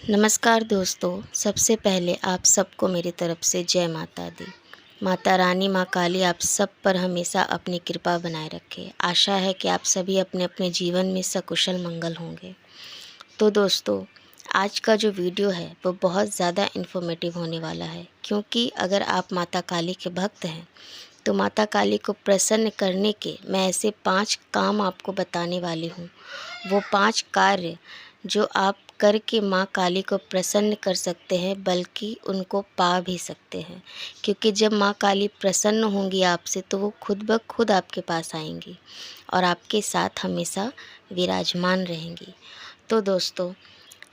नमस्कार दोस्तों, सबसे पहले आप सबको मेरी तरफ से जय माता दी। माता रानी, माँ काली आप सब पर हमेशा अपनी कृपा बनाए रखे। आशा है कि आप सभी अपने अपने जीवन में सकुशल मंगल होंगे। तो दोस्तों, आज का जो वीडियो है वो बहुत ज़्यादा इन्फॉर्मेटिव होने वाला है, क्योंकि अगर आप माता काली के भक्त हैं तो माता काली को प्रसन्न करने के मैं ऐसे 5 काम आपको बताने वाली हूँ। वो 5 कार्य जो आप करके माँ काली को प्रसन्न कर सकते हैं, बल्कि उनको पा भी सकते हैं। क्योंकि जब माँ काली प्रसन्न होंगी आपसे तो वो खुद ब खुद आपके पास आएंगी और आपके साथ हमेशा विराजमान रहेंगी। तो दोस्तों,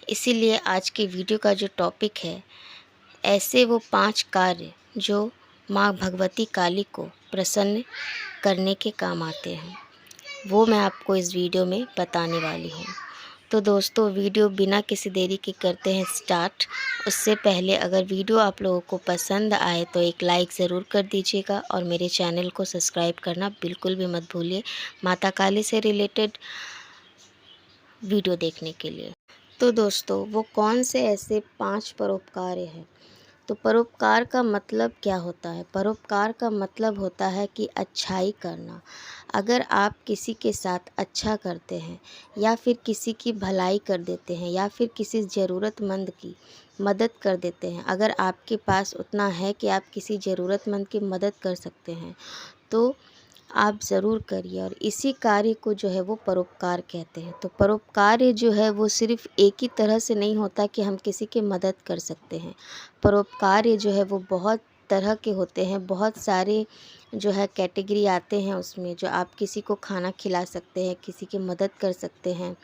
इसीलिए आज की वीडियो का जो टॉपिक है, ऐसे वो 5 कार्य जो माँ भगवती काली को प्रसन्न करने के काम आते हैं, वो मैं आपको इस वीडियो में बताने वाली हूँ। तो दोस्तों, वीडियो बिना किसी देरी के करते हैं स्टार्ट। उससे पहले अगर वीडियो आप लोगों को पसंद आए तो एक लाइक ज़रूर कर दीजिएगा और मेरे चैनल को सब्सक्राइब करना बिल्कुल भी मत भूलिए माता काली से रिलेटेड वीडियो देखने के लिए। तो दोस्तों, वो कौन से ऐसे 5 परोपकार हैं? तो परोपकार का मतलब क्या होता है? परोपकार का मतलब होता है कि अच्छाई करना। अगर आप किसी के साथ अच्छा करते हैं या फिर किसी की भलाई कर देते हैं या फिर किसी ज़रूरतमंद की मदद कर देते हैं, अगर आपके पास उतना है कि आप किसी ज़रूरतमंद की मदद कर सकते हैं, तो आप ज़रूर करिए। और इसी कार्य को जो है वो परोपकार कहते हैं। तो परोपकार जो है वो सिर्फ़ एक ही तरह से नहीं होता कि हम किसी की मदद कर सकते हैं। परोपकार जो है वो बहुत तरह के होते हैं, बहुत सारे जो है कैटेगरी आते हैं उसमें। जो आप किसी को खाना खिला सकते हैं, किसी की मदद कर सकते हैं,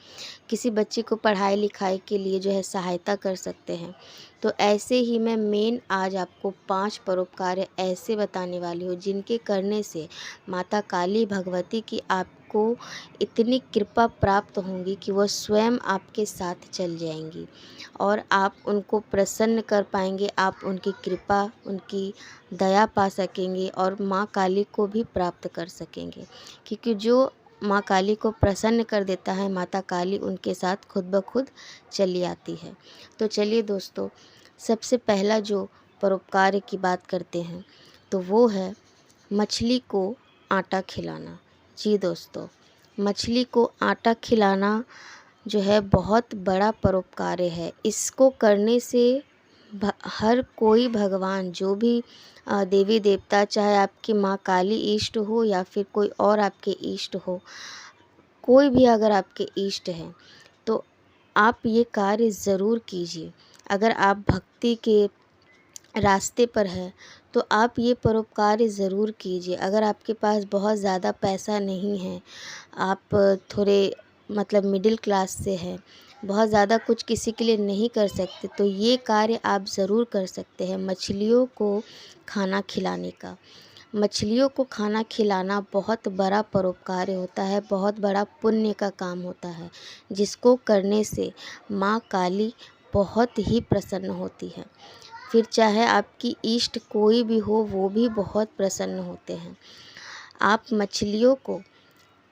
किसी बच्चे को पढ़ाई लिखाई के लिए जो है सहायता कर सकते हैं। तो ऐसे ही मैं मेन आज आपको 5 परोपकार ऐसे बताने वाली हूँ जिनके करने से माता काली भगवती की आपको इतनी कृपा प्राप्त होंगी कि वह स्वयं आपके साथ चल जाएंगी और आप उनको प्रसन्न कर पाएंगे। आप उनकी कृपा, उनकी दया पा सकेंगे और माँ काली को भी प्राप्त कर सकेंगे। क्योंकि जो माँ काली को प्रसन्न कर देता है, माता काली उनके साथ खुद ब खुद चली आती है। तो चलिए दोस्तों, सबसे पहला जो परोपकार की बात करते हैं तो वो है मछली को आटा खिलाना। जी दोस्तों, मछली को आटा खिलाना जो है बहुत बड़ा परोपकार है। इसको करने से हर कोई भगवान, जो भी देवी देवता, चाहे आपकी माँ काली इष्ट हो या फिर कोई और आपके इष्ट हो, कोई भी अगर आपके इष्ट हैं तो आप ये कार्य ज़रूर कीजिए। अगर आप भक्ति के रास्ते पर है तो आप ये परोपकार ज़रूर कीजिए। अगर आपके पास बहुत ज़्यादा पैसा नहीं है, आप थोड़े मतलब मिडिल क्लास से हैं, बहुत ज़्यादा कुछ किसी के लिए नहीं कर सकते, तो ये कार्य आप ज़रूर कर सकते हैं, मछलियों को खाना खिलाने का। मछलियों को खाना खिलाना बहुत बड़ा परोपकार होता है, बहुत बड़ा पुण्य का काम होता है, जिसको करने से माँ काली बहुत ही प्रसन्न होती है। फिर चाहे आपकी इष्ट कोई भी हो, वो भी बहुत प्रसन्न होते हैं। आप मछलियों को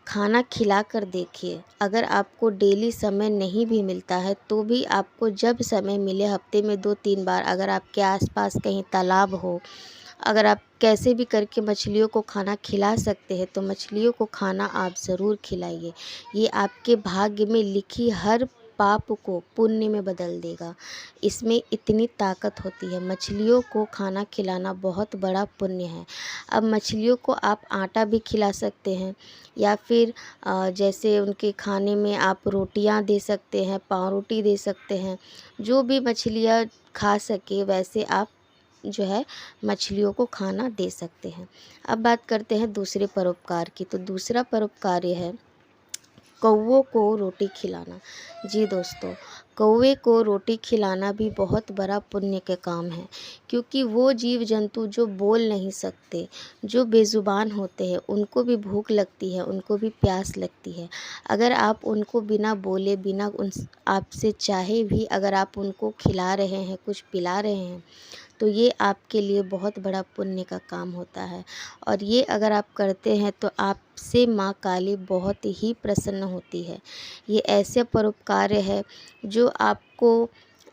खाना खिला कर देखिए। अगर आपको डेली समय नहीं भी मिलता है तो भी आपको जब समय मिले, हफ्ते में 2-3 बार, अगर आपके आसपास कहीं तालाब हो, अगर आप कैसे भी करके मछलियों को खाना खिला सकते हैं तो मछलियों को खाना आप ज़रूर खिलाइए। ये आपके भाग्य में लिखी हर पाप को पुण्य में बदल देगा। इसमें इतनी ताकत होती है। मछलियों को खाना खिलाना बहुत बड़ा पुण्य है। अब मछलियों को आप आटा भी खिला सकते हैं या फिर जैसे उनके खाने में आप रोटियां दे सकते हैं, पाव रोटी दे सकते हैं। जो भी मछलियाँ खा सके वैसे आप जो है मछलियों को खाना दे सकते हैं। अब बात करते हैं दूसरे परोपकार की। तो दूसरा परोपकार है कौवों को रोटी खिलाना। जी दोस्तों, कौवे को रोटी खिलाना भी बहुत बड़ा पुण्य का काम है, क्योंकि वो जीव जंतु जो बोल नहीं सकते, जो बेज़ुबान होते हैं, उनको भी भूख लगती है, उनको भी प्यास लगती है। अगर आप उनको बिना बोले, बिना उन आपसे चाहे भी अगर आप उनको खिला रहे हैं, कुछ पिला रहे हैं, तो ये आपके लिए बहुत बड़ा पुण्य का काम होता है। और ये अगर आप करते हैं तो आपसे माँ काली बहुत ही प्रसन्न होती है। ये ऐसे परोपकार है जो आपको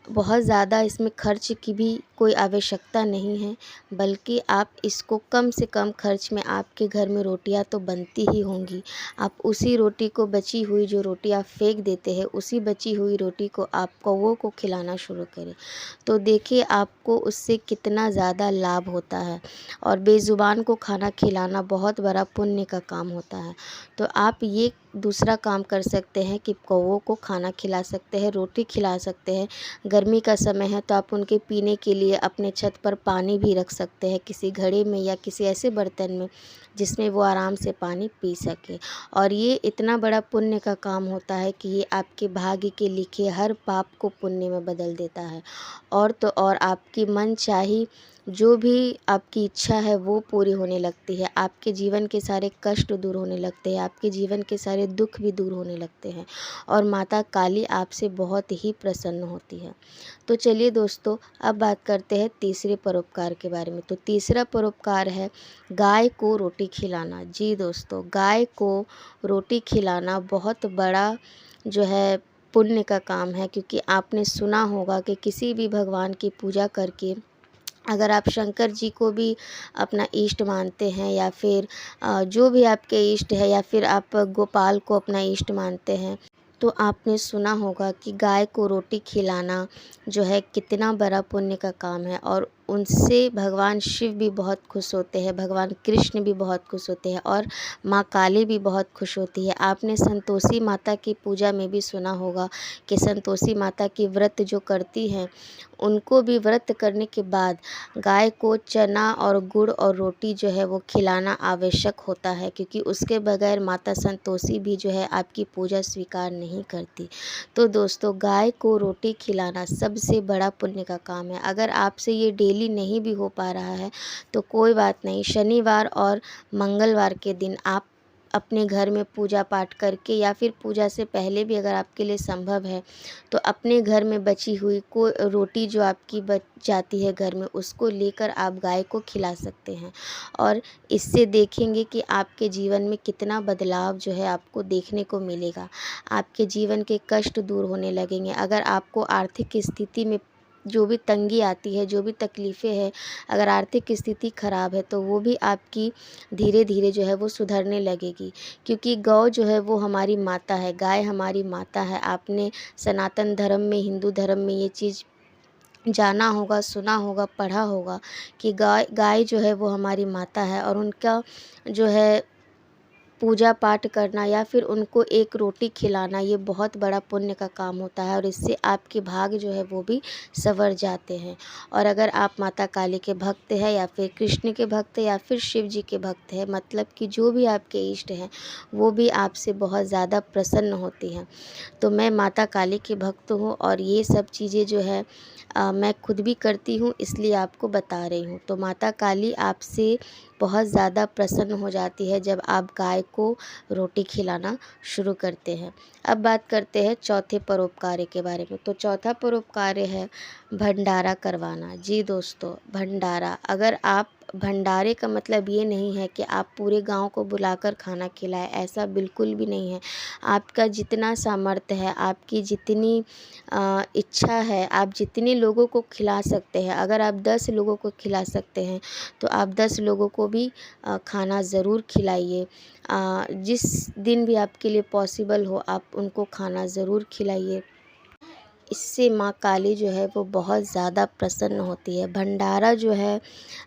बहुत ज़्यादा इसमें खर्च की भी कोई आवश्यकता नहीं है, बल्कि आप इसको कम से कम खर्च में आपके घर में रोटियां तो बनती ही होंगी। आप उसी रोटी को, बची हुई जो रोटी आप फेंक देते हैं, उसी बची हुई रोटी को आप कौवों को खिलाना शुरू करें। तो देखिए आपको उससे कितना ज़्यादा लाभ होता है। और बेज़ुबान को खाना खिलाना बहुत बड़ा पुण्य का काम होता है। तो आप ये दूसरा काम कर सकते हैं कि कौवों को खाना खिला सकते हैं, रोटी खिला सकते हैं। गर्मी का समय है तो आप उनके पीने के लिए अपने छत पर पानी भी रख सकते हैं, किसी घड़े में या किसी ऐसे बर्तन में जिसमें वो आराम से पानी पी सके। और ये इतना बड़ा पुण्य का काम होता है कि ये आपके भाग्य के लिखे हर पाप को पुण्य में बदल देता है। और तो और आपकी मनचाही जो भी आपकी इच्छा है वो पूरी होने लगती है। आपके जीवन के सारे कष्ट दूर होने लगते हैं, आपके जीवन के सारे दुख भी दूर होने लगते हैं और माता काली आपसे बहुत ही प्रसन्न होती है। तो चलिए दोस्तों, अब बात करते हैं तीसरे परोपकार के बारे में। तो तीसरा परोपकार है गाय को रोटी खिलाना। जी दोस्तों, गाय को रोटी खिलाना बहुत बड़ा जो है पुण्य का काम है, क्योंकि आपने सुना होगा कि किसी भी भगवान की पूजा करके, अगर आप शंकर जी को भी अपना इष्ट मानते हैं या फिर जो भी आपके इष्ट है, या फिर आप गोपाल को अपना इष्ट मानते हैं, तो आपने सुना होगा कि गाय को रोटी खिलाना जो है कितना बड़ा पुण्य का काम है। और उनसे भगवान शिव भी बहुत खुश होते हैं, भगवान कृष्ण भी बहुत खुश होते हैं और माँ काली भी बहुत खुश होती है। आपने संतोषी माता की पूजा में भी सुना होगा कि संतोषी माता की व्रत जो करती हैं, उनको भी व्रत करने के बाद गाय को चना और गुड़ और रोटी जो है वो खिलाना आवश्यक होता है, क्योंकि उसके बगैर माता संतोषी भी जो है आपकी पूजा स्वीकार नहीं करती। तो दोस्तों, गाय को रोटी खिलाना सबसे बड़ा पुण्य का काम है। अगर आपसे ये डेली नहीं भी हो पा रहा है तो कोई बात नहीं, शनिवार और मंगलवार के दिन आप अपने घर में पूजा पाठ करके, या फिर पूजा से पहले भी अगर आपके लिए संभव है तो अपने घर में बची हुई को रोटी जो आपकी बच जाती है घर में, उसको लेकर आप गाय को खिला सकते हैं। और इससे देखेंगे कि आपके जीवन में कितना बदलाव जो है आपको देखने को मिलेगा। आपके जीवन के कष्ट दूर होने लगेंगे। अगर आपको आर्थिक स्थिति में जो भी तंगी आती है, जो भी तकलीफ़ें हैं, अगर आर्थिक स्थिति ख़राब है तो वो भी आपकी धीरे धीरे जो है वो सुधरने लगेगी, क्योंकि गौ जो है वो हमारी माता है, गाय हमारी माता है। आपने सनातन धर्म में, हिंदू धर्म में ये चीज़ जाना होगा, सुना होगा, पढ़ा होगा कि गाय गाय जो है वो हमारी माता है, और उनका जो है पूजा पाठ करना या फिर उनको एक रोटी खिलाना, ये बहुत बड़ा पुण्य का काम होता है और इससे आपके भाग जो है वो भी संवर जाते हैं। और अगर आप माता काली के भक्त हैं या फिर कृष्ण के भक्त हैं या फिर शिव जी के भक्त हैं, मतलब कि जो भी आपके इष्ट हैं, वो भी आपसे बहुत ज़्यादा प्रसन्न होती हैं। तो मैं माता काली की भक्त हूँ और ये सब चीज़ें जो है मैं खुद भी करती हूँ, इसलिए आपको बता रही हूँ। तो माता काली आपसे बहुत ज़्यादा प्रसन्न हो जाती है जब आप गाय को रोटी खिलाना शुरू करते हैं। अब बात करते हैं चौथे परोपकार के बारे में। तो चौथा परोपकार है भंडारा करवाना। जी दोस्तों, भंडारा, अगर आप भंडारे का मतलब ये नहीं है कि आप पूरे गांव को बुलाकर खाना खिलाएं, ऐसा बिल्कुल भी नहीं है। आपका जितना सामर्थ्य है, आपकी जितनी इच्छा है, आप जितने लोगों को खिला सकते हैं, अगर आप 10 लोगों को खिला सकते हैं तो आप 10 लोगों को भी खाना ज़रूर खिलाइए। जिस दिन भी आपके लिए पॉसिबल हो आप उनको खाना ज़रूर खिलाइए। इससे माँ काली जो है वो बहुत ज़्यादा प्रसन्न होती है। भंडारा जो है,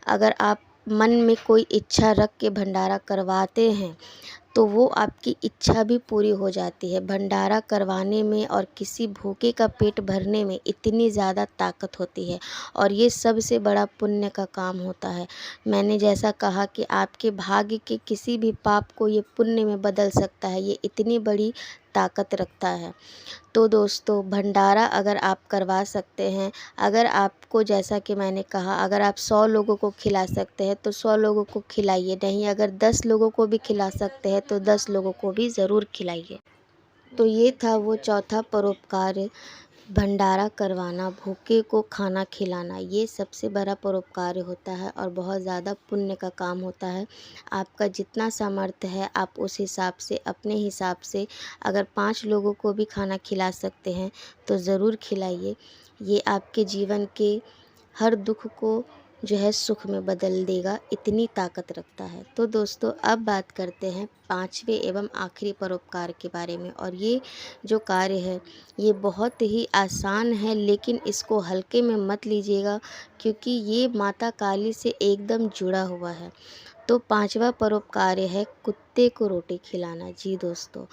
अगर आप मन में कोई इच्छा रख के भंडारा करवाते हैं तो वो आपकी इच्छा भी पूरी हो जाती है। भंडारा करवाने में और किसी भूखे का पेट भरने में इतनी ज़्यादा ताकत होती है और ये सबसे बड़ा पुण्य का काम होता है। मैंने जैसा कहा कि आपके भाग्य के किसी भी पाप को ये पुण्य में बदल सकता है, ये इतनी बड़ी ताकत रखता है। तो दोस्तों, भंडारा अगर आप करवा सकते हैं, अगर आपको, जैसा कि मैंने कहा, अगर आप 100 लोगों को खिला सकते हैं तो 100 लोगों को खिलाइए, नहीं अगर 10 लोगों को भी खिला सकते हैं तो 10 लोगों को भी ज़रूर खिलाइए। तो ये था वो चौथा परोपकार, भंडारा करवाना, भूखे को खाना खिलाना। ये सबसे बड़ा परोपकार होता है और बहुत ज़्यादा पुण्य का काम होता है। आपका जितना सामर्थ्य है आप उस हिसाब से, अपने हिसाब से, अगर 5 लोगों को भी खाना खिला सकते हैं तो ज़रूर खिलाइए। ये आपके जीवन के हर दुख को जो है सुख में बदल देगा, इतनी ताकत रखता है। तो दोस्तों अब बात करते हैं 5वें एवं आखिरी परोपकार के बारे में। और ये जो कार्य है ये बहुत ही आसान है, लेकिन इसको हल्के में मत लीजिएगा, क्योंकि ये माता काली से एकदम जुड़ा हुआ है। तो 5वां परोपकार है कुत्ते को रोटी खिलाना। जी दोस्तों,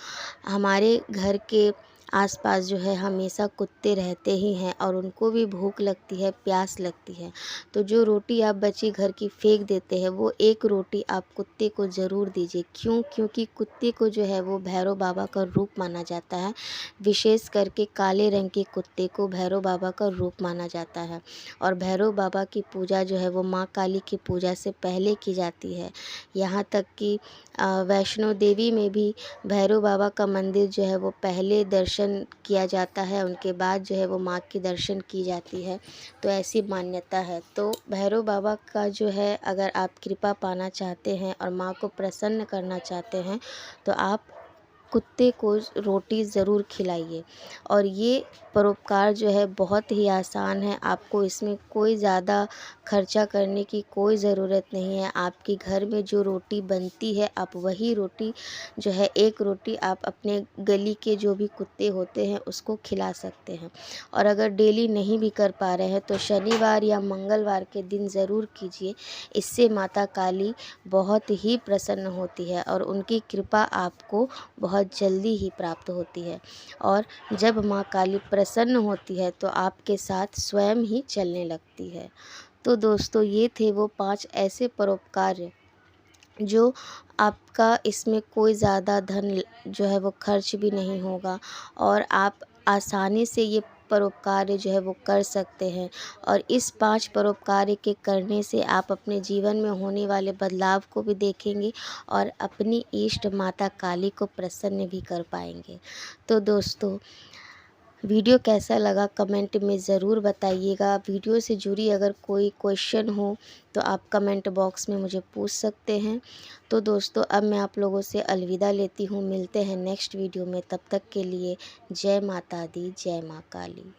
हमारे घर के आसपास जो है हमेशा कुत्ते रहते ही हैं और उनको भी भूख लगती है, प्यास लगती है। तो जो रोटी आप बची घर की फेंक देते हैं, वो एक रोटी आप कुत्ते को ज़रूर दीजिए। क्यों? क्योंकि कुत्ते को जो है वो भैरव बाबा का रूप माना जाता है। विशेष करके काले रंग के कुत्ते को भैरव बाबा का रूप माना जाता है। और भैरव बाबा की पूजा जो है वो माँ काली की पूजा से पहले की जाती है। यहाँ तक कि वैष्णो देवी में भी भैरव बाबा का मंदिर जो है वो पहले दर्शन किया जाता है, उनके बाद जो है वो माँ की दर्शन की जाती है। तो ऐसी मान्यता है। तो भैरव बाबा का जो है, अगर आप कृपा पाना चाहते हैं और माँ को प्रसन्न करना चाहते हैं, तो आप कुत्ते को रोटी ज़रूर खिलाइए। और ये परोपकार जो है बहुत ही आसान है, आपको इसमें कोई ज़्यादा खर्चा करने की कोई ज़रूरत नहीं है। आपके घर में जो रोटी बनती है, आप वही रोटी जो है, एक रोटी आप अपने गली के जो भी कुत्ते होते हैं उसको खिला सकते हैं। और अगर डेली नहीं भी कर पा रहे हैं तो शनिवार या मंगलवार के दिन ज़रूर कीजिए। इससे माता काली बहुत ही प्रसन्न होती है और उनकी कृपा आपको बहुत जल्दी ही प्राप्त होती है। और जब माँ काली प्रसन्न होती है तो आपके साथ स्वयं ही चलने लगती है। तो दोस्तों ये थे वो 5 ऐसे परोपकार जो आपका, इसमें कोई ज़्यादा धन जो है वो खर्च भी नहीं होगा और आप आसानी से ये परोपकार जो है वो कर सकते हैं। और इस 5 परोपकार के करने से आप अपने जीवन में होने वाले बदलाव को भी देखेंगे और अपनी इष्ट माता काली को प्रसन्न भी कर पाएंगे। तो दोस्तों वीडियो कैसा लगा कमेंट में ज़रूर बताइएगा। वीडियो से जुड़ी अगर कोई क्वेश्चन हो तो आप कमेंट बॉक्स में मुझे पूछ सकते हैं। तो दोस्तों अब मैं आप लोगों से अलविदा लेती हूँ। मिलते हैं नेक्स्ट वीडियो में, तब तक के लिए जय माता दी, जय माँ काली।